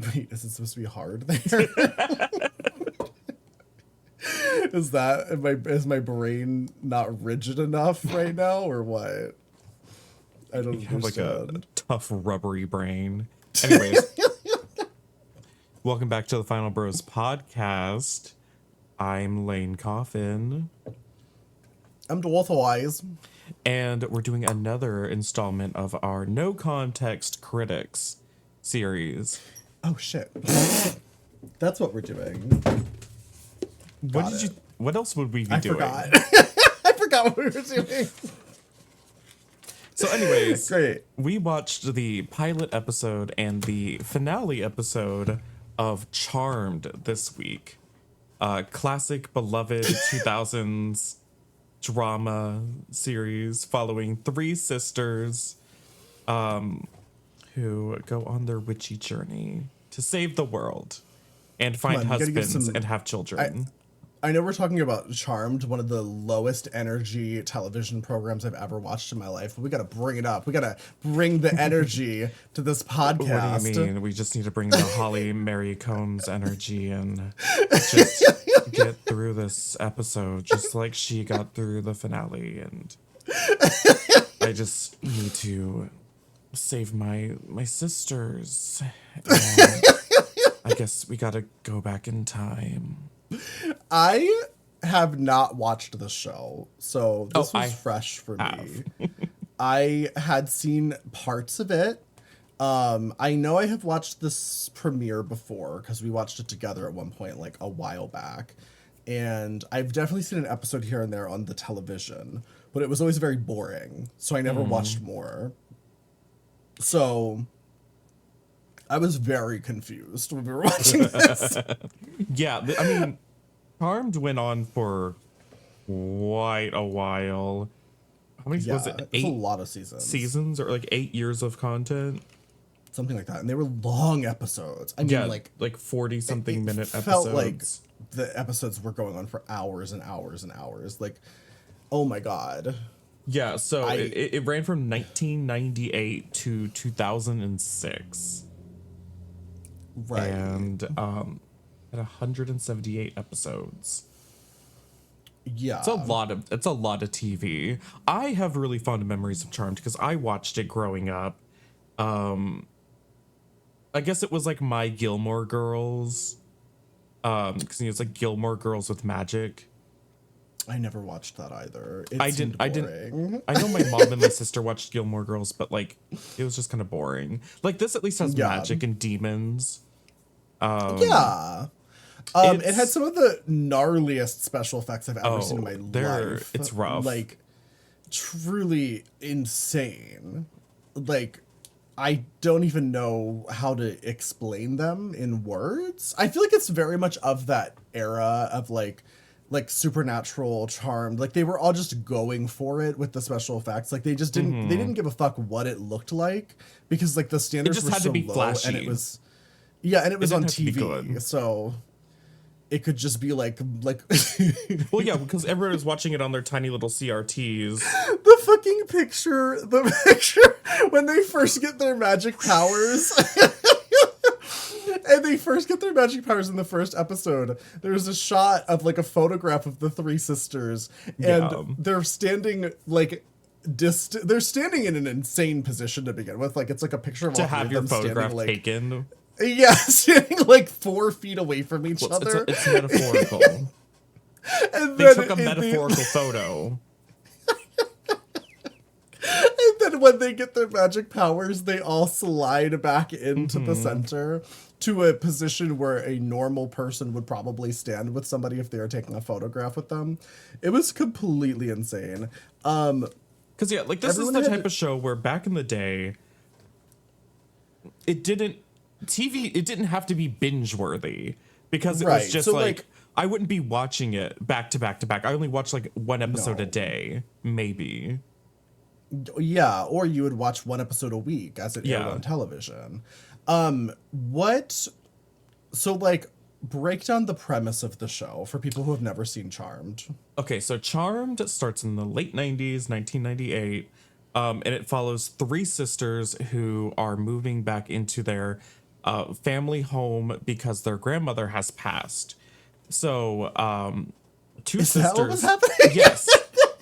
Wait, is it supposed to be hard there? Is my brain not rigid enough right now, or what? I don't You have like a understand. tough, rubbery brain. Anyways, welcome back to the Final Bros podcast. I'm Lane Coffin, I'm Dwarf Wise. and we're doing another installment of our No Context Critics series. Oh shit. That's what we're doing. What else would we be doing? Forgot. I forgot what we were doing. So anyways, Great. we watched the pilot episode and the finale episode of Charmed this week. Classic, beloved 2000s drama series following three sisters who go on their witchy journey to save the world and find husbands and have children. I know we're talking about Charmed, one of the lowest energy television programs I've ever watched in my life, but we got to bring it up. We got to bring the energy to this podcast. What do you mean? We just need to bring the Holly Mary Combs energy and just get through this episode, just like she got through the finale. And I just need to save my sisters. And I guess we got to go back in time. I have not watched the show, so this was fresh for me. I had seen parts of it. I know I have watched this premiere before because we watched it together at one point, like a while back. And I've definitely seen an episode here and there on the television, but it was always very boring, so I never watched more. So I was very confused when we were watching this. Yeah, I mean, Charmed went on for quite a while. How many was it? It's a lot of seasons. Seasons or like 8 years of content? Something like that. And they were long episodes. I mean, like 40 something minute episodes. Felt like the episodes were going on for hours and hours and hours. Like, oh my God. Yeah, so it ran from 1998 to 2006. Right. And had 178 episodes. Yeah. It's a lot of TV. I have really fond memories of Charmed because I watched it growing up. I guess it was like My Gilmore Girls. Because it's like Gilmore Girls with magic. I never watched that either. I didn't. I know my mom and my sister watched Gilmore Girls, but like it was just kind of boring. Like this at least has magic and demons. It had some of the gnarliest special effects I've ever seen in my life. It's rough. Like, truly insane. Like, I don't even know how to explain them in words. I feel like it's very much of that era of like Supernatural, Charmed. Like, they were all just going for it with the special effects. Like, they just didn't they didn't give a fuck what it looked like because like the standards were so low flashy. And it was and it was on TV, so it could just be like well, yeah, because everyone was watching it on their tiny little CRTs. The fucking picture when they first get their magic powers. And they first get their magic powers in the first episode. There's a shot of like a photograph of the three sisters, and they're standing like they're standing in an insane position to begin with. Like it's like a picture of to all have your photograph taken. Yeah, standing like 4 feet away from each other. It's metaphorical. And they took a metaphorical photo. And then when they get their magic powers, they all slide back into the center to a position where a normal person would probably stand with somebody if they were taking a photograph with them. It was completely insane. Because like this is the type of show where back in the day, it didn't have to be binge worthy because it was just like I wouldn't be watching it back to back to back. I only watched like one episode a day, maybe. Yeah, or you would watch one episode a week as it aired on television. So like break down the premise of the show for people who have never seen Charmed. Okay, so Charmed starts in the late 90s, 1998, and it follows three sisters who are moving back into their family home because their grandmother has passed. So, two Is sisters. that what was happening? Yes.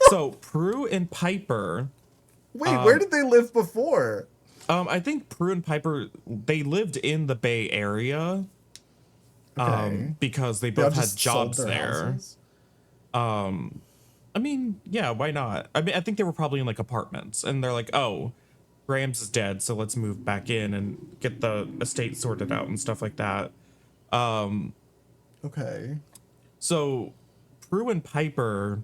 So Prue and Piper. Wait, where did they live before? I think Prue and Piper, they lived in the Bay Area. Okay. Because they They all both had just sold jobs their there. houses? I mean, yeah, why not? I mean, I think they were probably in like apartments, and they're like, oh, Grams is dead, so let's move back in and get the estate sorted out and stuff like that. Okay. So Prue and Piper,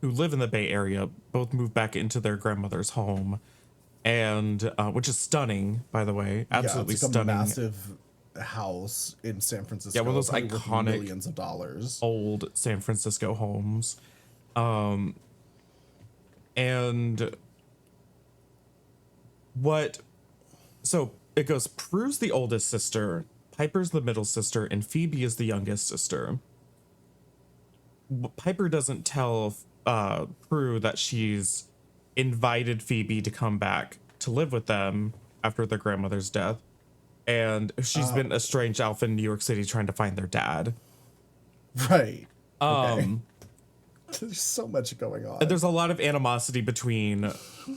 who live in the Bay Area, both moved back into their grandmother's home, and which is stunning, by the way, absolutely yeah, it's like stunning. A massive house in San Francisco. Yeah, one of those probably worth iconic millions of dollars. Old San Francisco homes. And what, so it goes, Prue's the oldest sister, Piper's the middle sister, and Phoebe is the youngest sister. Piper doesn't tell Prue that she's invited Phoebe to come back to live with them after their grandmother's death. And she's been a strange elf in New York City trying to find their dad. Right. Okay. There's so much going on. And there's a lot of animosity between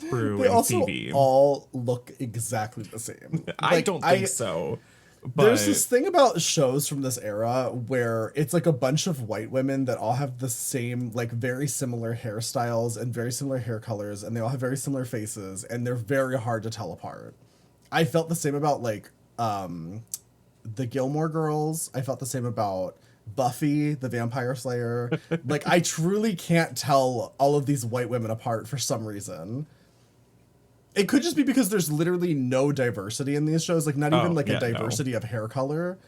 Prue they and also Phoebe. all look exactly the same. I don't think so. But there's this thing about shows from this era where it's like a bunch of white women that all have the same, like very similar hairstyles and very similar hair colors, and they all have very similar faces, and they're very hard to tell apart. I felt the same about like the Gilmore Girls. I felt the same about Buffy the Vampire Slayer. Like, I truly can't tell all of these white women apart for some reason. It could just be because there's literally no diversity in these shows. Like, not even like a diversity of hair color.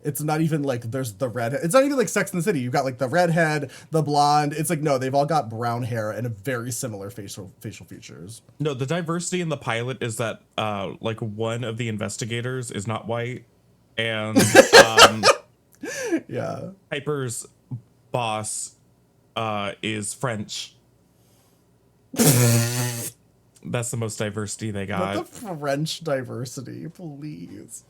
It's not even like there's the red. It's not even like Sex and the City. You've got like the redhead, the blonde. It's like, no, they've all got brown hair and a very similar facial features. No, the diversity in the pilot is that like one of the investigators is not white, and yeah, Piper's boss is French. That's the most diversity they got. Not the French diversity, please.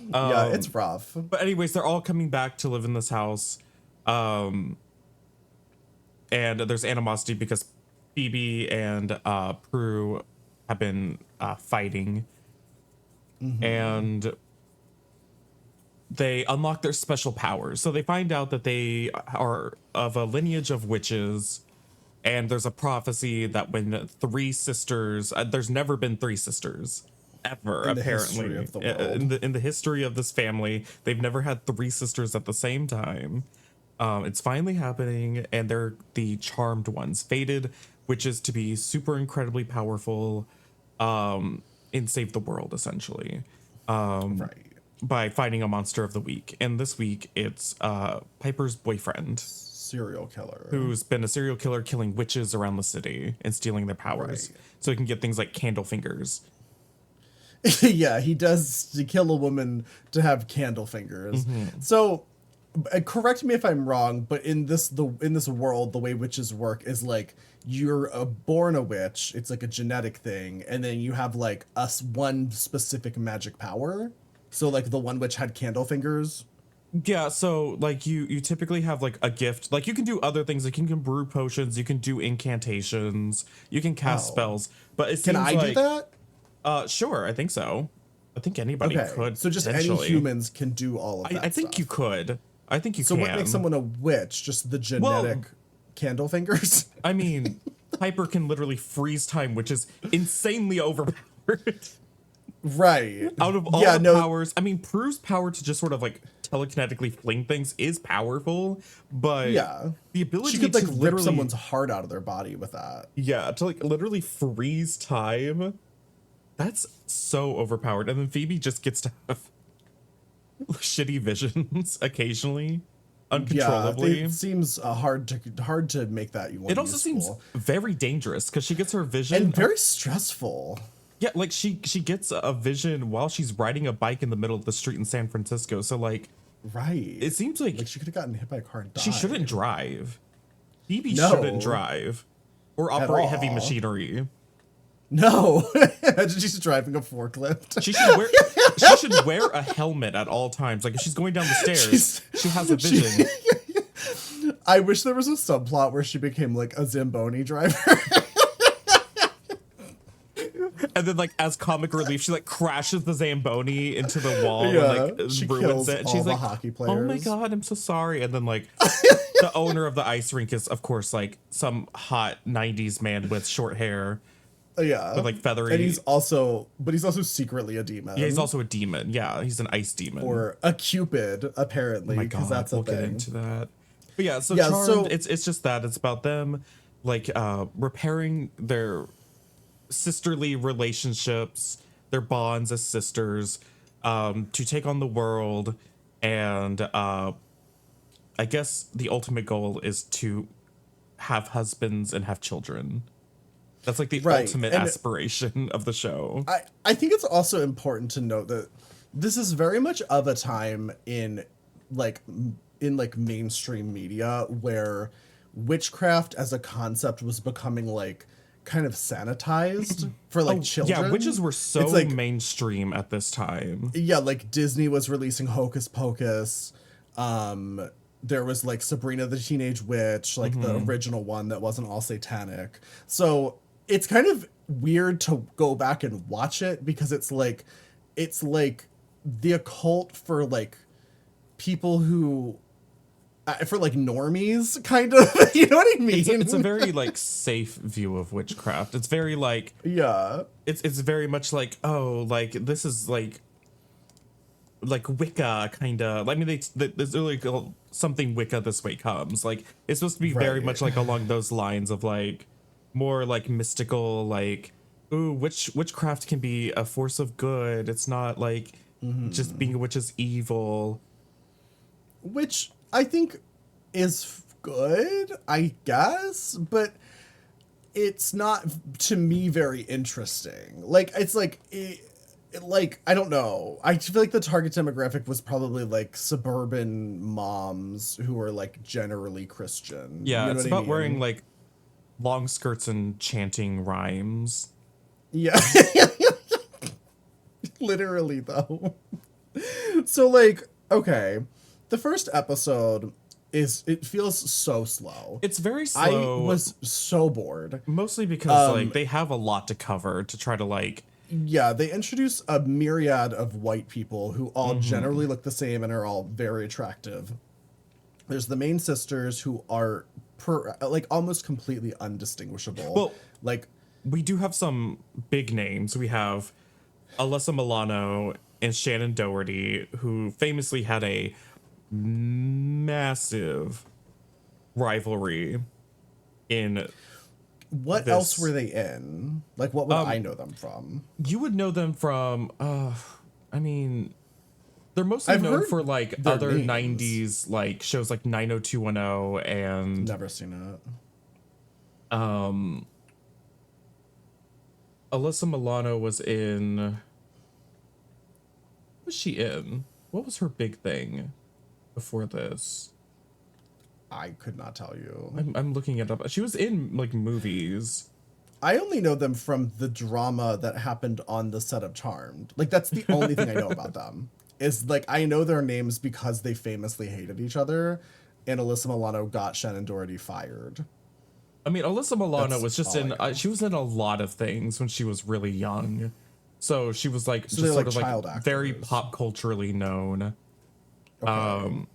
Yeah, it's rough. But anyways, they're all coming back to live in this house. And there's animosity because Phoebe and Prue have been fighting. Mm-hmm. And they unlock their special powers. So they find out that they are of a lineage of witches. And there's a prophecy that when three sisters, there's never been three sisters ever, apparently. In the history of this family, they've never had three sisters at the same time. It's finally happening, and they're the charmed ones, fated witches to be super incredibly powerful and save the world, essentially. Right. By fighting a monster of the week. And this week, it's Piper's boyfriend. Serial killer. Who's been a serial killer killing witches around the city and stealing their powers. Right. So he can get things like candle fingers. Yeah, he does to kill a woman to have candle fingers. Mm-hmm. So correct me if I'm wrong, but in this world, the way witches work is like you're born a witch. It's like a genetic thing, and then you have like one specific magic power. So like the one witch had candle fingers. Yeah, so like you typically have like a gift. Like you can do other things. Like you can brew potions, you can do incantations, you can cast spells. But it seems like, do that? Sure, I think so. I think anybody could. So just any humans can do all of that. I think stuff. You could. I think you can. So what makes someone a witch? Just the genetic candle fingers? I mean, Piper can literally freeze time, which is insanely overpowered. Right. Out of all the powers, I mean, Prue's power to just sort of like telekinetically fling things is powerful, but the ability she could to like rip someone's heart out of their body with that. Yeah, to like literally freeze time. That's so overpowered. And then Phoebe just gets to have shitty visions occasionally, uncontrollably. Yeah, it seems hard to make that useful. It also seems very dangerous because she gets her vision and very stressful. Yeah, like she gets a vision while she's riding a bike in the middle of the street in San Francisco. So like, right, it seems like she could have gotten hit by a car and died. She shouldn't drive. Phoebe shouldn't drive or operate heavy machinery. No. Imagine she's driving a forklift. She should wear a helmet at all times. Like if she's going down the stairs, she has a vision. I wish there was a subplot where she became like a Zamboni driver. And then, like, as comic relief, she like crashes the Zamboni into the wall and like she ruins it. And she's like, hockey players. "Oh my god, I'm so sorry." And then like the owner of the ice rink is, of course, like some hot '90s man with short hair. Yeah, with like feathery. And he's also secretly a demon. Yeah, he's also a demon. Yeah, he's an ice demon or a Cupid, apparently. Oh my god, that's a we'll thing. get into that. But yeah, so Charmed, it's just that it's about them like repairing their sisterly relationships, their bonds as sisters, to take on the world, and I guess the ultimate goal is to have husbands and have children. That's like the ultimate aspiration of the show. I think it's also important to note that this is very much of a time in mainstream media where witchcraft as a concept was becoming like kind of sanitized for like children. Yeah, witches were so mainstream at this time. Yeah, like Disney was releasing Hocus Pocus. There was like Sabrina the Teenage Witch, like the original one that wasn't all satanic. So it's kind of weird to go back and watch it because it's like the occult for like people who for like normies, kind of. You know what I mean? It's a very like safe view of witchcraft. It's very like it's very much like, oh, like this is like Wicca kind of. I mean, there's really something Wicca this way comes. Like it's supposed to be very much like along those lines of like more like mystical, like ooh, witchcraft can be a force of good. It's not like just being a witch is evil. Which I think is good, I guess, but it's not to me very interesting. Like it's like I don't know. I feel like the target demographic was probably like suburban moms who were like generally Christian. Yeah, you know it's about wearing like long skirts and chanting rhymes. Yeah. Literally though. So like, okay. The first episode it feels so slow. It's very slow. I was so bored. Mostly because like they have a lot to cover to try to like. Yeah, they introduce a myriad of white people who all generally look the same and are all very attractive. There's the main sisters who are like almost completely undistinguishable. Well, like we do have some big names. We have Alyssa Milano and Shannon Doherty, who famously had a massive rivalry in what else were they in? Like what would I know them from? You would know them from I mean they're mostly known for like other names. 90s like shows like 90210 and never seen it. Alyssa Milano was in what was she in? What was her big thing before this? I could not tell you. I'm looking it up. She was in like movies. I only know them from the drama that happened on the set of Charmed. Like that's the only thing I know about them. Is like I know their names because they famously hated each other, and Alyssa Milano got Shannon Doherty fired. I mean, Alyssa Milano was just in. She was in a lot of things when she was really young, so she was like just sort of like very pop culturally known. Okay.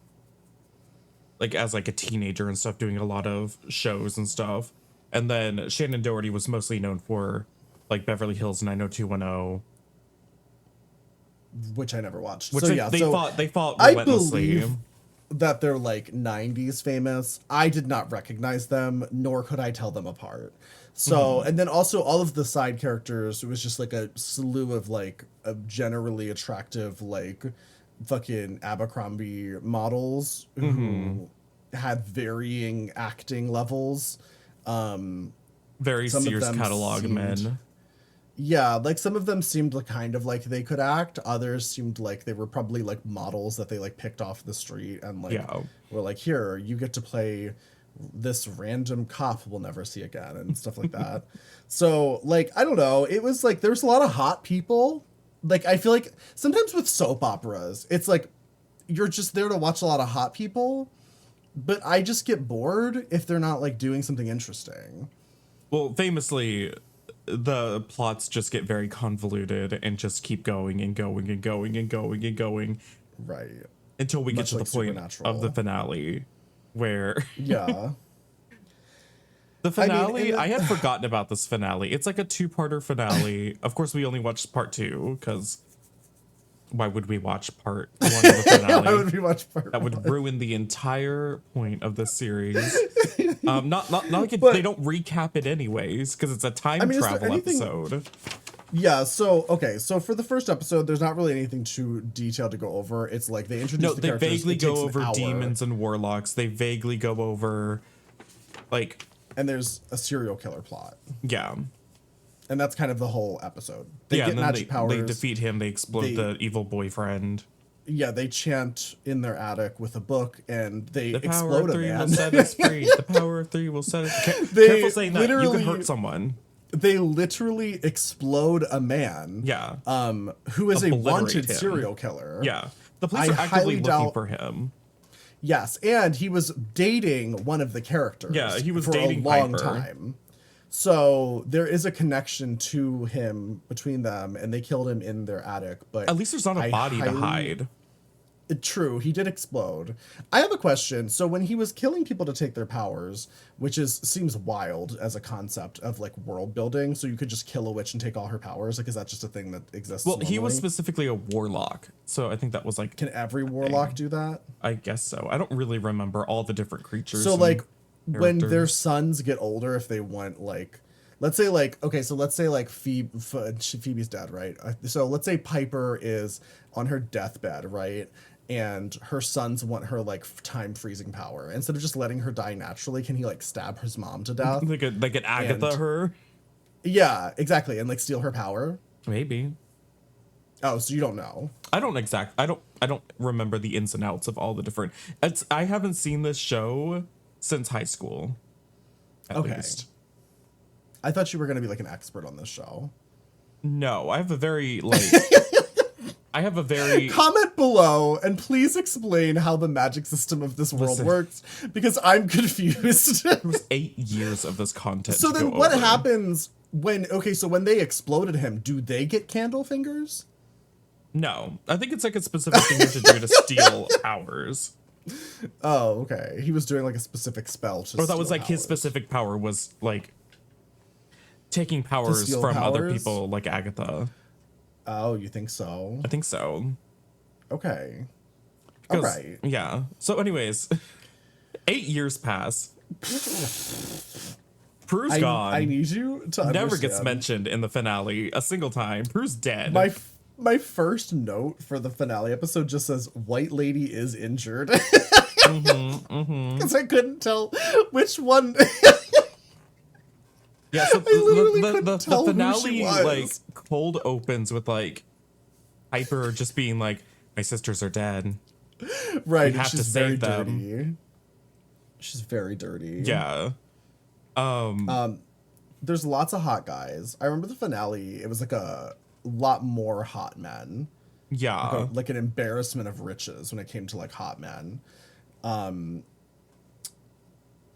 Like as like a teenager and stuff, doing a lot of shows and stuff. And then Shannon Doherty was mostly known for like Beverly Hills 90210, which I never watched. Which so they fought relentlessly. I believe that they're like 90s famous. I did not recognize them, nor could I tell them apart. So, and then also all of the side characters, it was just like a slew of like a generally attractive like fucking Abercrombie models who had varying acting levels. Very Sears catalog men. Yeah, like some of them seemed like kind of like they could act. Others seemed like they were probably like models that they like picked off the street and like were like, here, you get to play this random cop we'll never see again and stuff like that. So like, I don't know. It was like, there's a lot of hot people. Like, I feel like sometimes with soap operas, it's like, you're just there to watch a lot of hot people, but I just get bored if they're not like doing something interesting. Well, famously, the plots just get very convoluted and just keep going and going and going and going and going. Right. Until we get to the point of the finale where yeah. The finale, I had forgotten about this finale. It's like a two-parter finale. Of course, we only watched part 2 because why would we watch part 1 of the finale? Why would we watch part that 1? Would ruin the entire point of the series. Not like they don't recap it anyways because it's a time travel episode. Yeah, so okay, so for the first episode, there's not really anything too detailed to go over. It's like they introduce the characters. They vaguely go over demons and warlocks. They vaguely go over like, and there's a serial killer plot. Yeah. And that's kind of the whole episode. They get magic powers. They defeat him. They explode the evil boyfriend. Yeah, they chant in their attic with a book, and they explode a man. The power of 3 will set us free. The power of 3 will set us... Careful saying that. You can hurt someone. They literally explode a man. Yeah. Who is a wanted serial killer. Yeah. The police are actively looking for him. Yes, and he was dating one of the characters. Yeah, he was for dating a long Piper. time. So there is a connection to him between them, and they killed him in their attic. But at least there's not a body to hide. True, he did explode. I have a question. So when he was killing people to take their powers, which seems wild as a concept of like world building, so you could just kill a witch and take all her powers. Like, is that just a thing that exists? Well, normally? He was specifically a warlock, so I think that was like. Can every warlock do that? I guess so. I don't really remember all the different creatures. So like, when their sons get older, if they want like. Let's say like, okay, so let's say like Phoebe's dead, right? So let's say Piper is on her deathbed, right? And her sons want her like time freezing power. Instead of just letting her die naturally, can he like stab his mom to death? They could Agatha her. Yeah, exactly. And like steal her power. Maybe. Oh, so you don't know. I don't remember the ins and outs of all the different. I haven't seen this show since high school. At least. I thought you were going to be like an expert on this show. No, I have a very Comment below and please explain how the magic system of this world works, because I'm confused. There was 8 years of this content. So then what happens when they exploded him, do they get candle fingers? No. I think it's like a specific thing you have to do to steal powers. Oh, okay. He was doing like a specific spell to Or that was like his specific power was like taking powers from other people like Agatha. Oh, you think so? I think so. Okay. All right. Yeah. So anyways, 8 years pass. Prue's gone. I need you to understand. Never gets mentioned in the finale a single time. Prue's dead. My first note for the finale episode just says white lady is injured. Because I couldn't tell which one. Yeah, so the finale like cold opens with like Piper just being like, my sisters are dead. Right, we have to save them. Dirty. She's very dirty. Yeah. There's lots of hot guys. I remember the finale, it was like a lot more hot men. Yeah. Like an embarrassment of riches when it came to like hot men.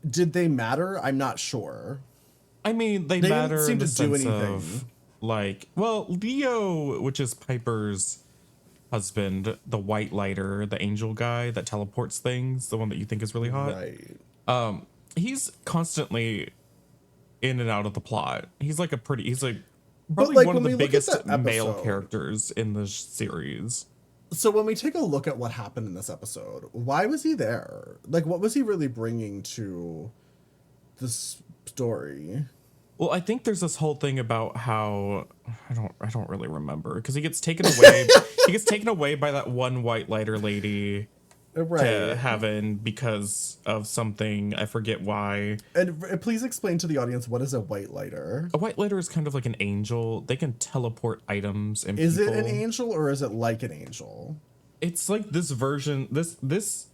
Did they matter? I'm not sure. I mean, they matter didn't seem in the to do sense anything. of, like, well, Leo, which is Piper's husband, the white lighter, the angel guy that teleports things, the one that you think is really hot. Right. He's constantly in and out of the plot. He's like probably like, one of the biggest male characters in the series. So when we take a look at what happened in this episode, why was he there? Like, what was he really bringing to this story? Well, I think there's this whole thing about how I don't really remember because he gets taken away. He gets taken away by that one white lighter lady to heaven because of something. I forget why. And please explain to the audience, what is a white lighter? A white lighter is kind of like an angel. They can teleport items and Is people. it an angel or is it like an angel? It's like this version. This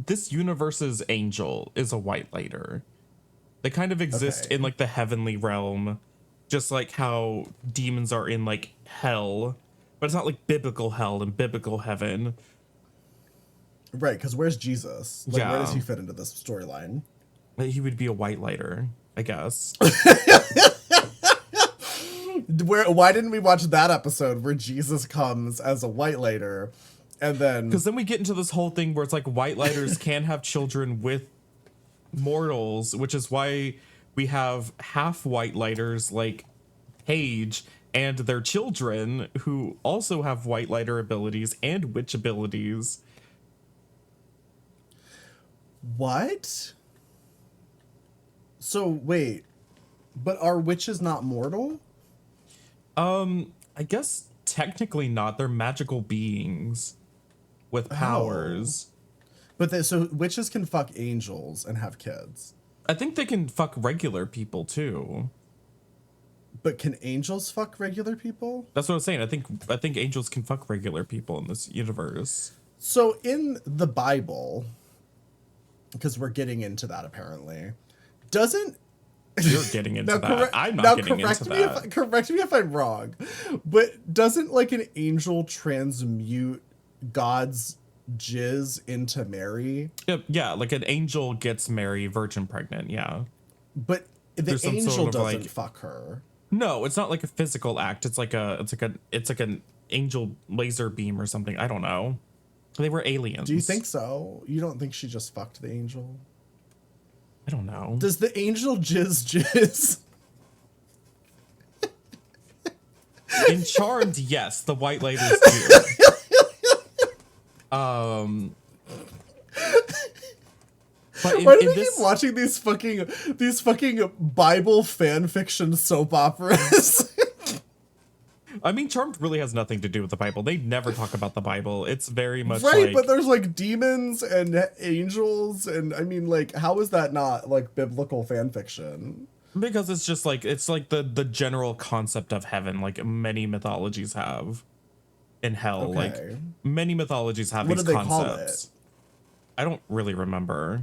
this universe's angel is a white lighter. They kind of exist in like the heavenly realm, just like how demons are in like hell, but it's not like biblical hell and biblical heaven. Right, because where's Jesus? Like, where does he fit into this storyline? He would be a white lighter, I guess. Why didn't we watch that episode where Jesus comes as a white lighter, and then... Because then we get into this whole thing where it's like white lighters can have children with mortals, which is why we have half white lighters like Paige and their children who also have white lighter abilities and witch abilities. What? So wait, but are witches not mortal? I guess technically not. They're magical beings with powers. But so witches can fuck angels and have kids. I think they can fuck regular people too. But can angels fuck regular people? That's what I'm saying. I think angels can fuck regular people in this universe. So in the Bible, because we're getting into that apparently, doesn't... You're getting into that. I'm not getting into that. Correct me if I'm wrong, but doesn't like an angel transmute God's jizz into Mary? Yeah, like an angel gets Mary virgin pregnant, yeah. But the angel doesn't fuck her. No, it's not like a physical act. It's like an angel laser beam or something. I don't know. They were aliens. Do you think so? You don't think she just fucked the angel? I don't know. Does the angel jizz? In Charmed, yes, the white ladies do. But why do we keep watching these fucking Bible fan fiction soap operas? I mean, Charmed really has nothing to do with the Bible. They never talk about the Bible. It's very much right, but there's like demons and angels, and I mean, like, how is that not like biblical fan fiction? Because it's just like the general concept of heaven, like many mythologies have, in hell. Like many mythologies have these concepts. What do they call it? I don't really remember.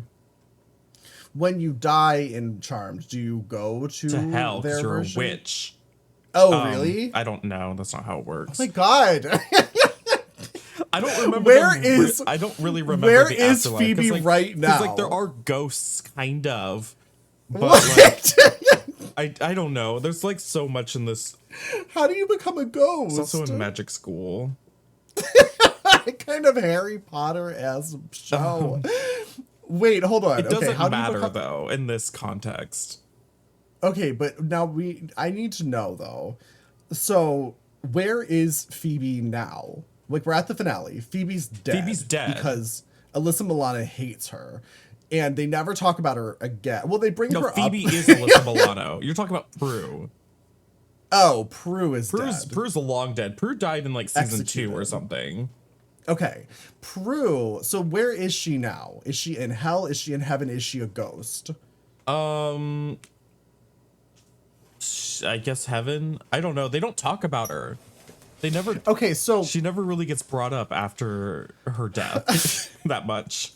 When you die in Charmed, do you go to hell because you're a witch? Oh, really? I don't know. That's not how it works. Oh my god. I don't remember. I don't really remember. Where is Phoebe right now? Because like there are ghosts, kind of. But what? Like, I don't know. There's like so much in this. How do you become a ghost? It's also in magic school. Kind of Harry Potter-esque show. Wait, hold on. It doesn't matter though in this context. Okay, but now I need to know though. So where is Phoebe now? Like, we're at the finale. Phoebe's dead. Phoebe's dead because Alyssa Milano hates her, and they never talk about her again. Well, they bring her up. No, Phoebe is Alyssa Milano. You're talking about Prue. Oh, Prue is dead. Prue's long dead. Prue died in like season 2 or something. Okay, Prue. So where is she now? Is she in hell? Is she in heaven? Is she a ghost? I guess heaven. I don't know. They don't talk about her. They never. Okay, so she never really gets brought up after her death that much.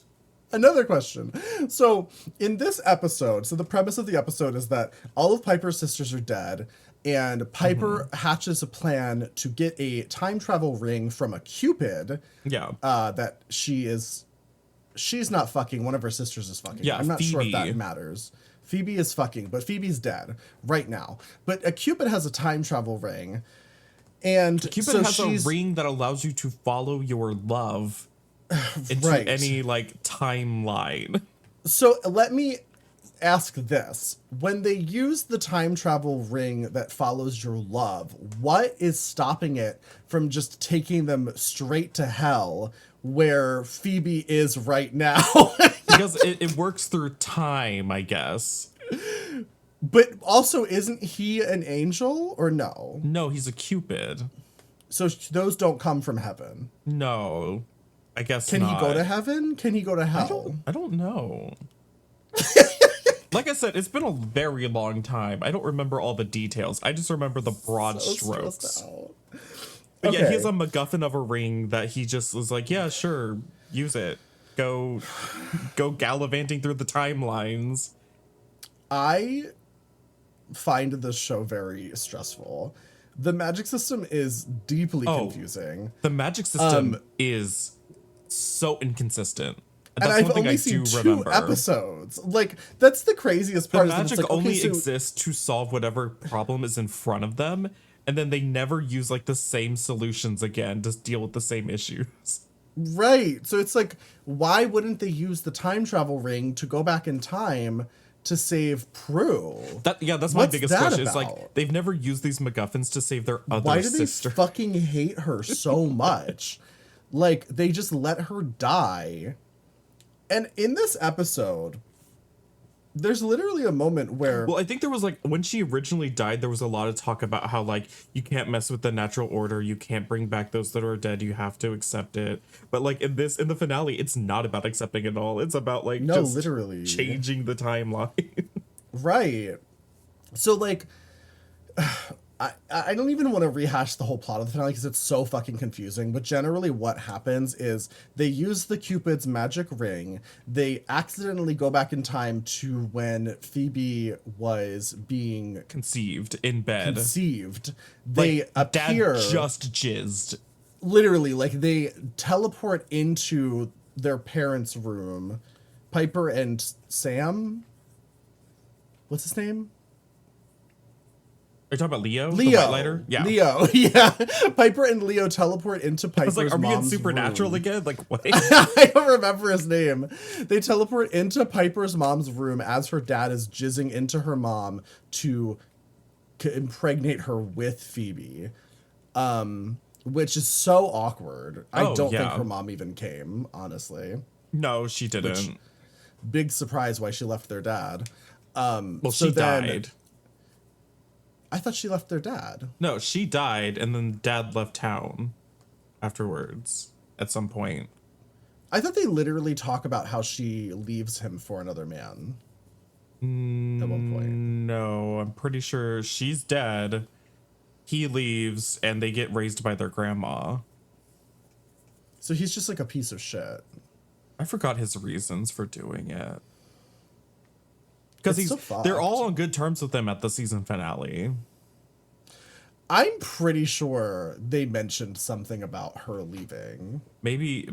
Another question. So in this episode, so the premise of the episode is that all of Piper's sisters are dead, and Piper hatches a plan to get a time travel ring from a Cupid. Yeah. That she's not fucking. One of her sisters is fucking. Yeah, I'm not Phoebe. sure if that matters. Phoebe is fucking, but Phoebe's dead right now. But a Cupid has a time travel ring, and Cupid has a ring that allows you to follow your love into any like timeline. So let me ask this: when they use the time travel ring that follows your love, what is stopping it from just taking them straight to hell, where Phoebe is right now? Because it works through time, I guess. But also, isn't he an angel or no? No, he's a Cupid. So those don't come from heaven. No, I guess Can not. he go to heaven? Can he go to hell? I don't know. Like I said, it's been a very long time. I don't remember all the details. I just remember the broad strokes. But yeah, he has a MacGuffin of a ring that he just was like, yeah, sure, use it. go gallivanting through the timelines. I find this show very stressful. The magic system is deeply confusing. The magic system is so inconsistent. And I've only seen 2 episodes. Like, that's the craziest part. The magic only exists to solve whatever problem is in front of them, and then they never use like the same solutions again to deal with the same issues. Right. So it's like, why wouldn't they use the time travel ring to go back in time to save Prue? That's my biggest question. Is like, they've never used these MacGuffins to save their other sister. Why do they fucking hate her so much? Like, they just let her die. And in this episode, there's literally a moment where... Well, I think there was like, when she originally died, there was a lot of talk about how like, you can't mess with the natural order. You can't bring back those that are dead. You have to accept it. But like in the finale, it's not about accepting it all. It's about like, just literally changing the timeline. Right. So like... I don't even want to rehash the whole plot of the finale because it's so fucking confusing. But generally what happens is they use the Cupid's magic ring. They accidentally go back in time to when Phoebe was being conceived in bed. They appear... Dad just jizzed. Literally, like they teleport into their parents' room. Piper and Sam? What's his name? Are you talking about Leo? The white lighter? Yeah. Leo, yeah. Piper and Leo teleport into Piper's mom's room. I was like, are we in Supernatural again? Like, what? I don't remember his name. They teleport into Piper's mom's room as her dad is jizzing into her mom to impregnate her with Phoebe. Which is so awkward. I don't think her mom even came, honestly. No, she didn't. Big surprise why she left their dad. Well, she died. I thought she left their dad. No, she died, and then dad left town afterwards at some point. I thought they literally talk about how she leaves him for another man at one point. No, I'm pretty sure she's dead. He leaves, and they get raised by their grandma. So he's just like a piece of shit. I forgot his reasons for doing it. Because they're all on good terms with him at the season finale. I'm pretty sure they mentioned something about her leaving. Maybe.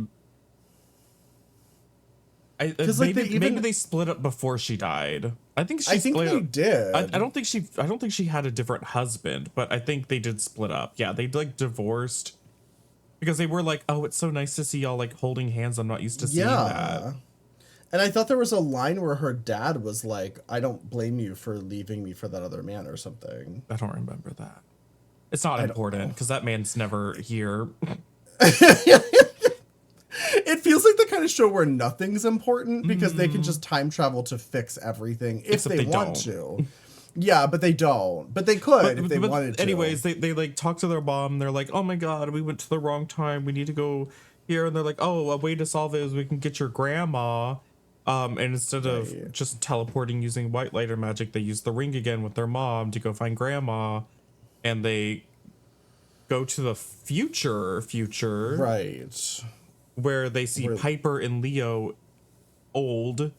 Maybe they split up before she died. I think they did. I don't think she had a different husband, but I think they did split up. Yeah, they like divorced because they were like, oh, it's so nice to see y'all like holding hands. I'm not used to seeing that. And I thought there was a line where her dad was like, I don't blame you for leaving me for that other man or something. I don't remember that. It's not important because that man's never here. It feels like the kind of show where nothing's important because they can just time travel to fix everything if they want to. Yeah, but they don't. But they could if they wanted to. Anyways, they like talk to their mom. They're like, oh my God, we went to the wrong time. We need to go here. And they're like, oh, a way to solve it is we can get your grandma. And instead of just teleporting using white lighter magic, they use the ring again with their mom to go find grandma. And they go to the future. Right. Where they see Piper and Leo old.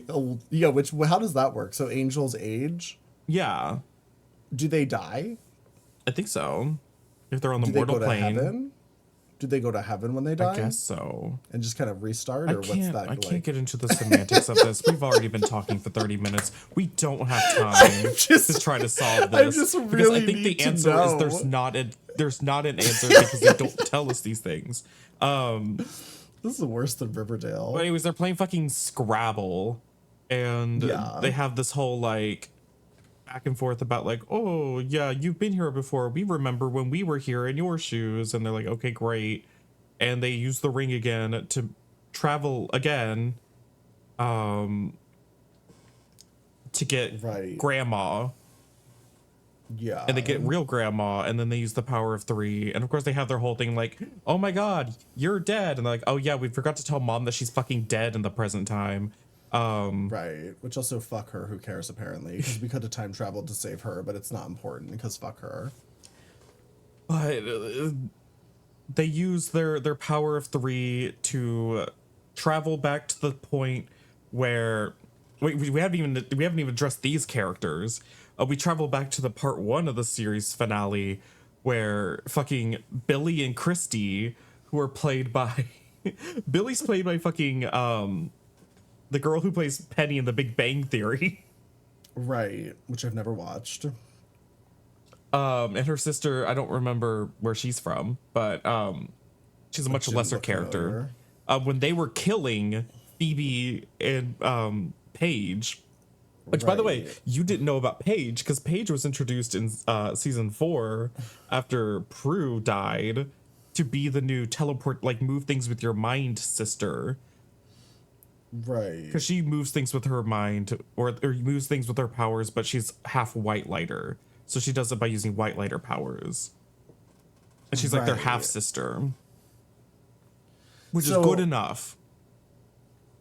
Old. Yeah, how does that work? So angels age? Yeah. Do they die? I think so. If they're on the mortal plane. Heaven? Do they go to heaven when they die? I guess so. And just kind of restart? Or what's that? I can't get into the semantics of this. We've already been talking for 30 minutes. We don't have time to try to solve this. I just really think the answer is there's not an answer because they don't tell us these things. This is worse than Riverdale. But anyways, they're playing fucking Scrabble. And they have this whole like back and forth about like, oh yeah, you've been here before. We remember when we were here in your shoes. And they're like, okay, great. And they use the ring again to travel again, to get grandma. Yeah. And they get real grandma, and then they use the power of 3. And of course they have their whole thing like, oh my God, you're dead. And they're like, oh yeah, we forgot to tell mom that she's fucking dead in the present time. Right, which also fuck her, who cares apparently, because we could have time traveled to save her, but it's not important because fuck her. But they use their power of 3 to travel back to the point where we haven't even addressed these characters. We travel back to the part 1 of the series finale where fucking Billy and Christy, who are played by Billy's played by fucking the girl who plays Penny in The Big Bang Theory. Right, which I've never watched. And her sister, I don't remember where she's from, but she's a much lesser character. When they were killing Phoebe and Paige, which, by the way, you didn't know about Paige, because Paige was introduced in season 4 after Prue died to be the new teleport, like, move things with your mind sister. Right. Because she moves things with her mind, or moves things with her powers, but she's half white lighter. So she does it by using white lighter powers. And she's like their half sister. Which is good enough.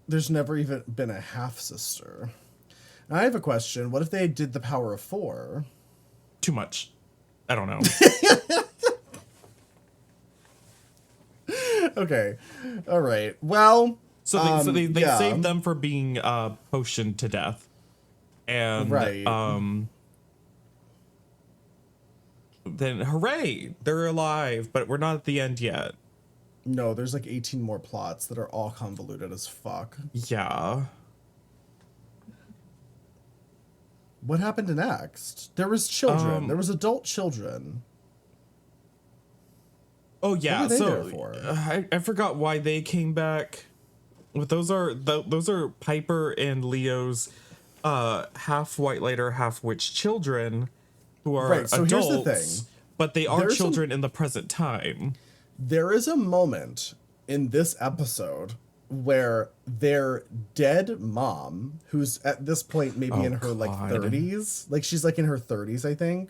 There's never even been a half sister. Now I have a question. What if they did the power of 4? Too much. I don't know. Okay. All right. Well, so they saved them for being potioned to death. And then hooray, they're alive, but we're not at the end yet. No, there's like 18 more plots that are all convoluted as fuck. Yeah. What happened next? There was children. There was adult children. Oh yeah, what were they so there for? I forgot why they came back. But those are Piper and Leo's half white lighter, half witch children who are adults. Here's the thing. But they are children in the present time. There is a moment in this episode where their dead mom, who's at this point maybe in her like 30s, like she's like in her 30s, I think,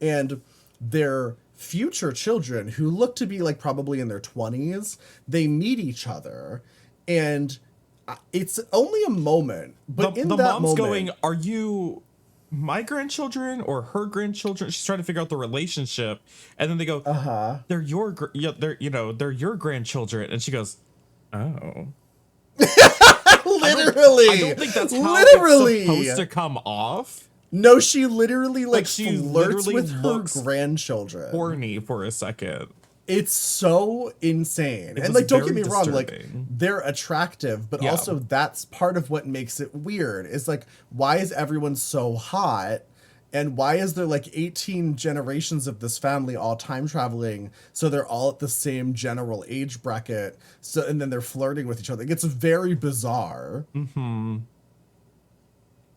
and their future children who look to be like probably in their 20s, they meet each other, and it's only a moment, but the mom's moment, going, "Are you my grandchildren or her grandchildren?" She's trying to figure out the relationship, and then they go, they're your they're your grandchildren," and she goes, "Oh." Literally. I don't think that's how it's supposed to come off. No, she literally she flirts with her grandchildren. Horny for a second. It's so insane. And like, don't get me wrong, like they're attractive, but also that's part of what makes it weird. Is like, why is everyone so hot? And why is there like 18 generations of this family all time traveling? So they're all at the same general age bracket. So, and then they're flirting with each other. It gets very bizarre. Mm-hmm.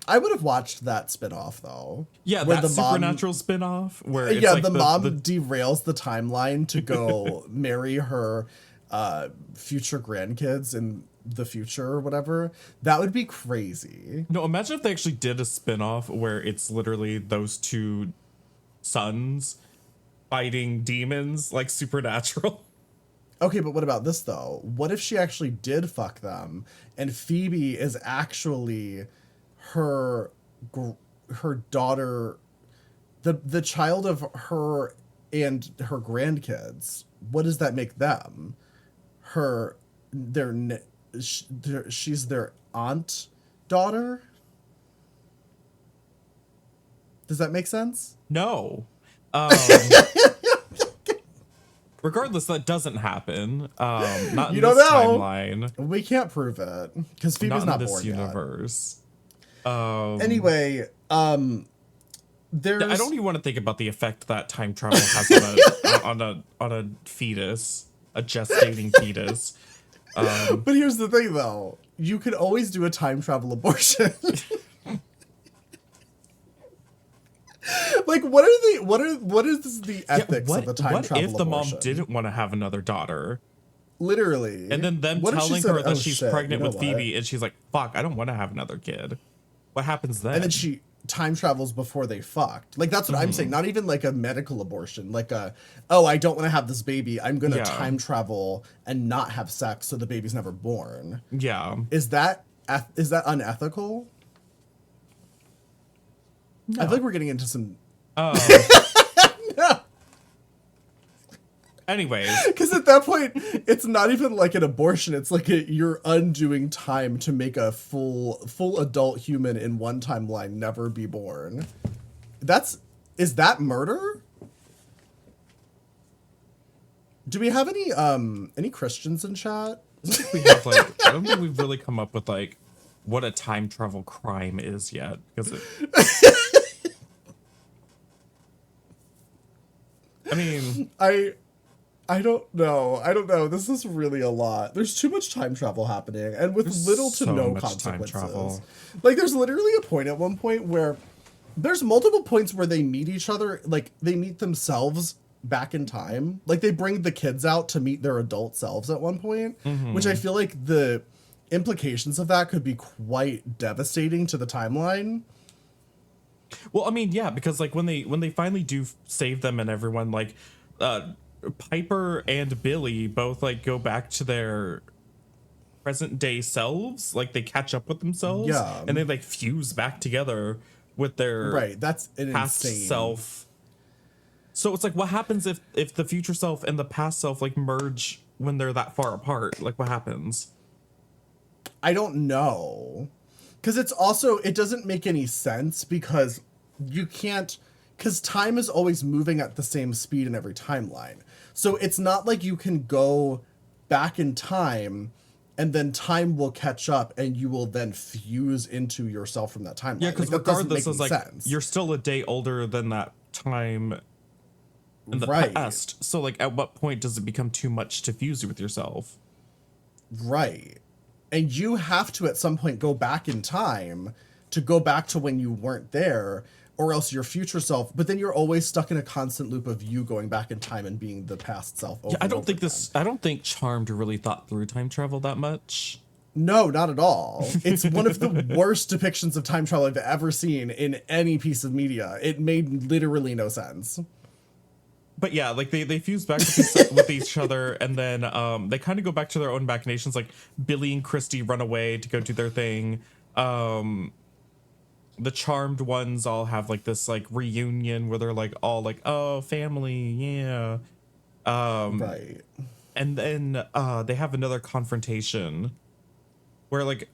I would have watched that spinoff though. Yeah, that supernatural spinoff where it's like the mom derails the timeline to go marry her future grandkids in the future or whatever. That would be crazy. No, imagine if they actually did a spinoff where it's literally those two sons fighting demons like Supernatural. Okay, but what about this though? What if she actually did fuck them and Phoebe is actually her daughter, the child of her and her grandkids? What does that make them? She's their aunt daughter? Does that make sense? No. Regardless, that doesn't happen. Not in this timeline. We can't prove it because Phoebe's not born yet. Universe. Anyway, there's. I don't even want to think about the effect that time travel has on a fetus, a gestating fetus. But here's the thing, though: you could always do a time travel abortion. Like, what is the ethics of a time travel abortion? What if the mom didn't want to have another daughter? Literally. And then them telling her that she's pregnant with Phoebe, and she's like, "Fuck, I don't want to have another kid." What happens then? And then she time travels before they fucked. Like, that's what I'm saying. Not even like a medical abortion. Like I don't want to have this baby. I'm going to time travel and not have sex so the baby's never born. Yeah. Is that unethical? No. I feel like we're getting into some... No. Anyways. Because at that point, it's not even like an abortion. It's like you're undoing time to make a full adult human in one timeline never be born. Is that murder? Do we have any Christians in chat? I don't think we've really come up with like what a time travel crime is yet, because I mean, I don't know. This is really a lot. There's too much time travel happening, and with little to no consequences. Like, there's literally a point at one point where there's multiple points where they meet each other, like they meet themselves back in time. Like, they bring the kids out to meet their adult selves at one point, which I feel like the implications of that could be quite devastating to the timeline. Well, I mean, yeah, because like when they finally do save them and everyone, like Piper and Billy both like go back to their present day selves, like they catch up with themselves, and they like fuse back together with their that's an past insane self. So it's like, what happens if the future self and the past self like merge when they're that far apart? Like, what happens? I don't know, because it doesn't make any sense, because you can't, because time is always moving at the same speed in every timeline. So it's not like you can go back in time and then time will catch up and you will then fuse into yourself from that timeline. Yeah, because like, regardless, is like sense. You're still a day older than that time in the past. So like, at what point does it become too much to fuse with yourself? Right. And you have to at some point go back in time to go back to when you weren't there, or else your future self, but then you're always stuck in a constant loop of you going back in time and being the past self over. Yeah, I don't think Charmed really thought through time travel that much. No, not at all. It's one of the worst depictions of time travel I've ever seen in any piece of media. It made literally no sense. But yeah, like they fuse back with each other, and then they kind of go back to their own machinations. Like Billy and Christy run away to go do their thing. The Charmed ones all have like this like reunion where they're like all like, oh, family, yeah. Right. And then they have another confrontation where like